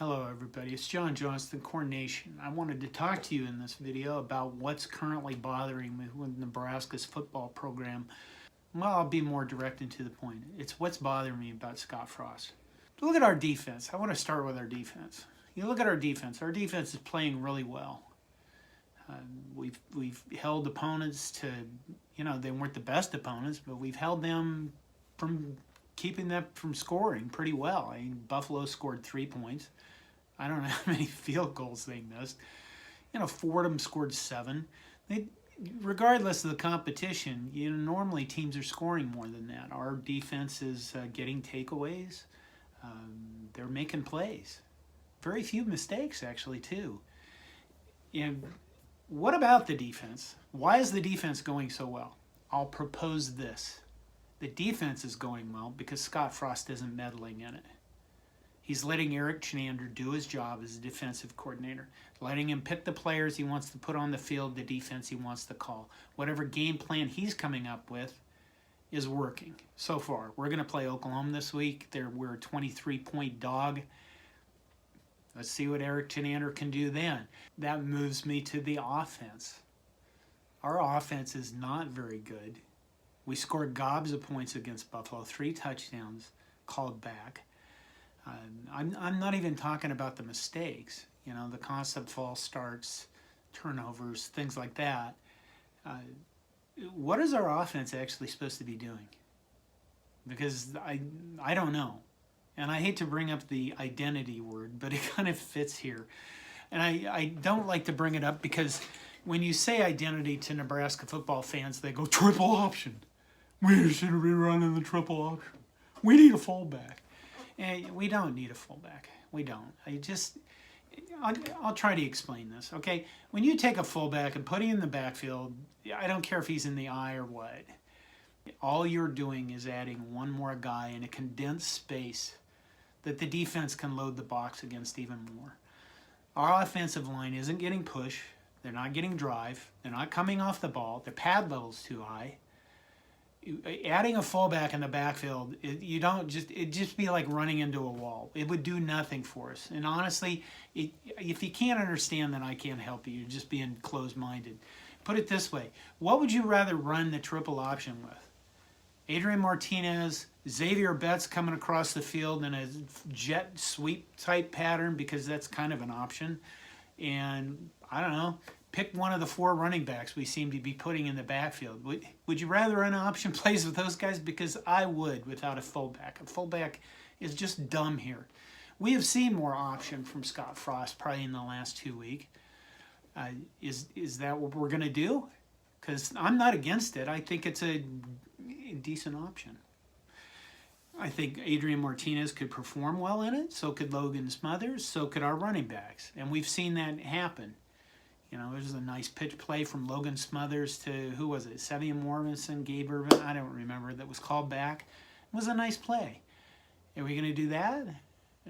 Hello everybody, it's John Johnston, Coordination. I wanted to talk to you in this video about what's currently bothering me with Nebraska's football program. Well, I'll be more direct and to the point. It's what's bothering me about Scott Frost. Look at our defense. I want to start with our defense. You look at our defense is playing really well. We've held opponents to, they weren't the best opponents, but we've held them from keeping them from scoring pretty well. I mean, Buffalo scored 3 points. I don't know how many field goals they missed. Fordham scored 7. Regardless of the competition, normally teams are scoring more than that. Our defense is getting takeaways. They're making plays. Very few mistakes, actually, too. What about the defense? Why is the defense going so well? I'll propose this. The defense is going well because Scott Frost isn't meddling in it. He's letting Eric Chinander do his job as a defensive coordinator, letting him pick the players he wants to put on the field, the defense he wants to call. Whatever game plan he's coming up with is working so far. We're going to play Oklahoma this week. We're a 23-point dog. Let's see what Eric Chinander can do then. That moves me to the offense. Our offense is not very good. We scored gobs of points against Buffalo, 3 touchdowns called back. I'm not even talking about the mistakes, the concept false starts, turnovers, things like that. What is our offense actually supposed to be doing? Because I don't know. And I hate to bring up the identity word, but it kind of fits here. And I don't like to bring it up because when you say identity to Nebraska football fans, they go, triple option. We should be running the triple option. We need a fullback. And we don't need a fullback. We don't. I'll try to explain this, okay? When you take a fullback and put him in the backfield, I don't care if he's in the eye or what. All you're doing is adding one more guy in a condensed space that the defense can load the box against even more. Our offensive line isn't getting push. They're not getting drive. They're not coming off the ball. Their pad level's too high. Adding a fullback in the backfield, it'd just be like running into a wall. It would do nothing for us. And honestly, if you can't understand, then I can't help you. You're just being closed-minded. Put it this way. What would you rather run the triple option with? Adrian Martinez, Xavier Betts coming across the field in a jet sweep type pattern because that's kind of an option. And I don't know. Pick one of the 4 running backs we seem to be putting in the backfield. Would you rather run option plays with those guys? Because I would without a fullback. A fullback is just dumb here. We have seen more option from Scott Frost probably in the last 2 weeks. Is that what we're going to do? Because I'm not against it. I think it's a decent option. I think Adrian Martinez could perform well in it. So could Logan Smothers. So could our running backs. And we've seen that happen. There's a nice pitch play from Logan Smothers to, who was it, Sevian Morrison, Gabe Irvin, I don't remember, that was called back. It was a nice play. Are we going to do that?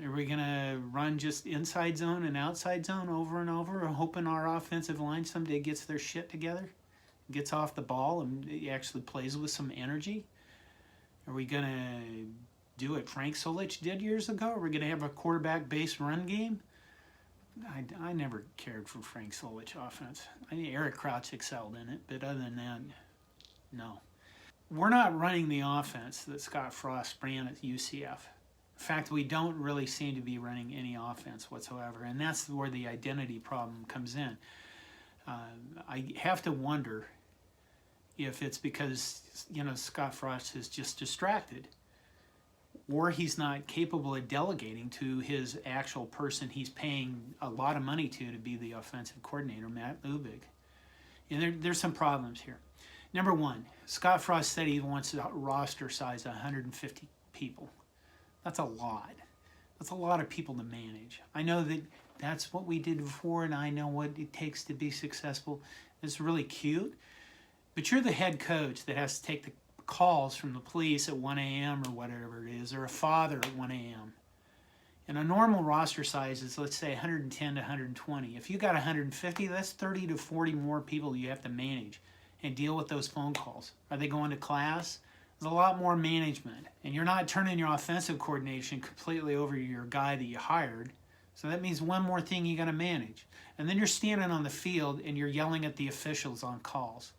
Are we going to run just inside zone and outside zone over and over, hoping our offensive line someday gets their shit together, gets off the ball, and actually plays with some energy? Are we going to do what Frank Solich did years ago? Are we going to have a quarterback-based run game? I never cared for Frank Solich offense. Eric Crouch excelled in it, but other than that, no. We're not running the offense that Scott Frost ran at UCF. In fact, we don't really seem to be running any offense whatsoever, and that's where the identity problem comes in. I have to wonder if it's because, Scott Frost is just distracted, or he's not capable of delegating to his actual person he's paying a lot of money to be the offensive coordinator, Matt Lubick. And there's some problems here. Number one, Scott Frost said he wants a roster size of 150 people. That's a lot. That's a lot of people to manage. I know that that's what we did before, and I know what it takes to be successful. It's really cute. But you're the head coach that has to take the calls from the police at 1 a.m. or whatever it is, or a father at 1 a.m. And a normal roster size is, let's say, 110 to 120. If you got 150, that's 30 to 40 more people you have to manage and deal with those phone calls. Are they going to class? There's a lot more management. And you're not turning your offensive coordination completely over to your guy that you hired. So that means one more thing you got to manage. And then you're standing on the field and you're yelling at the officials on calls.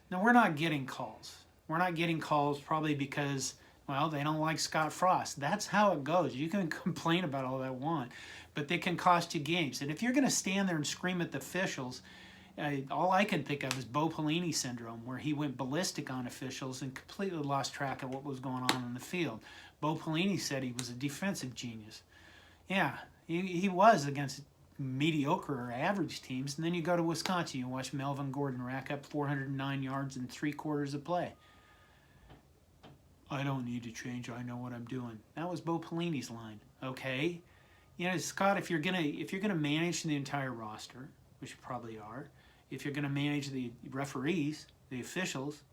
Now, we're not getting calls. We're not getting calls probably because, well, they don't like Scott Frost. That's how it goes. You can complain about all that want, but they can cost you games. And if you're going to stand there and scream at the officials, all I can think of is Bo Pelini syndrome, where he went ballistic on officials and completely lost track of what was going on in the field. Bo Pelini said he was a defensive genius. Yeah, he was against mediocre or average teams. And then you go to Wisconsin, you watch Melvin Gordon rack up 409 yards in 3 quarters of play. I don't need to change. I know what I'm doing. That was Bo Pelini's line. Okay, you know, Scott, if you're gonna manage the entire roster, which you probably are, if you're gonna manage the referees, the officials,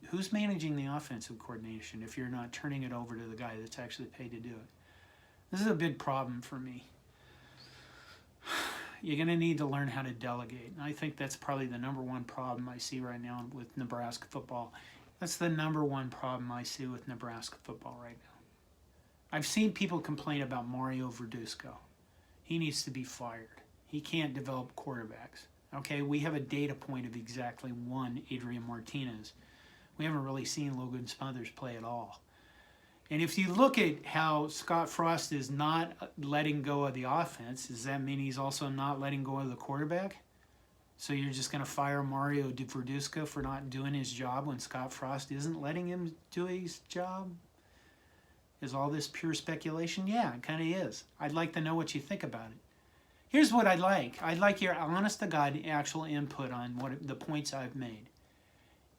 who's managing the offensive coordination if you're not turning it over to the guy that's actually paid to do it? This is a big problem for me. You're going to need to learn how to delegate. And I think that's probably the number one problem I see right now with Nebraska football. That's the number one problem I see with Nebraska football right now. I've seen people complain about Mario Verduzco. He needs to be fired. He can't develop quarterbacks. Okay, we have a data point of exactly one Adrian Martinez. We haven't really seen Logan Smothers play at all. And if you look at how Scott Frost is not letting go of the offense, does that mean he's also not letting go of the quarterback? So you're just going to fire Mario Verduzco for not doing his job when Scott Frost isn't letting him do his job? Is all this pure speculation? Yeah, it kind of is. I'd like to know what you think about it. Here's what I'd like. I'd like your honest-to-God actual input on what the points I've made.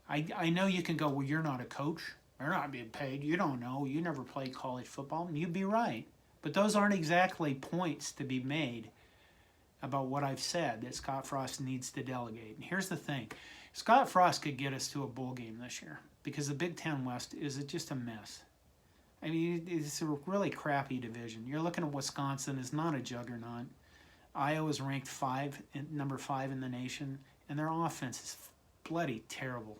I know you can go, well, you're not a coach. You're not being paid. You don't know. You never played college football. And you'd be right. But those aren't exactly points to be made about what I've said, that Scott Frost needs to delegate. And here's the thing. Scott Frost could get us to a bowl game this year because the Big Ten West is just a mess. I mean, it's a really crappy division. You're looking at Wisconsin is not a juggernaut. Iowa's ranked number 5 in the nation, and their offense is bloody terrible.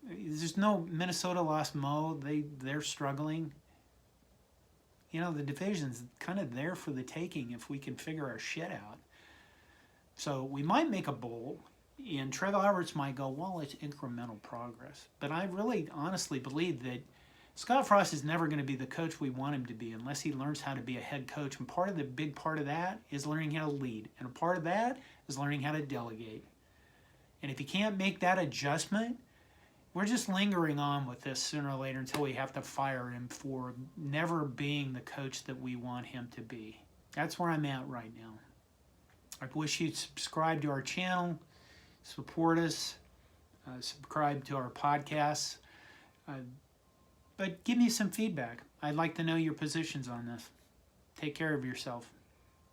There's no Minnesota lost Mo. They're struggling. You know, the division's kind of there for the taking if we can figure our shit out. So we might make a bowl, and Trev Alberts might go, well, it's incremental progress. But I really honestly believe that Scott Frost is never going to be the coach we want him to be unless he learns how to be a head coach. And the big part of that is learning how to lead. And a part of that is learning how to delegate. And if he can't make that adjustment, we're just lingering on with this sooner or later until we have to fire him for never being the coach that we want him to be. That's where I'm at right now. I wish you'd subscribe to our channel, support us, subscribe to our podcasts, but give me some feedback. I'd like to know your positions on this. Take care of yourself.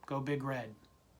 Go Big Red.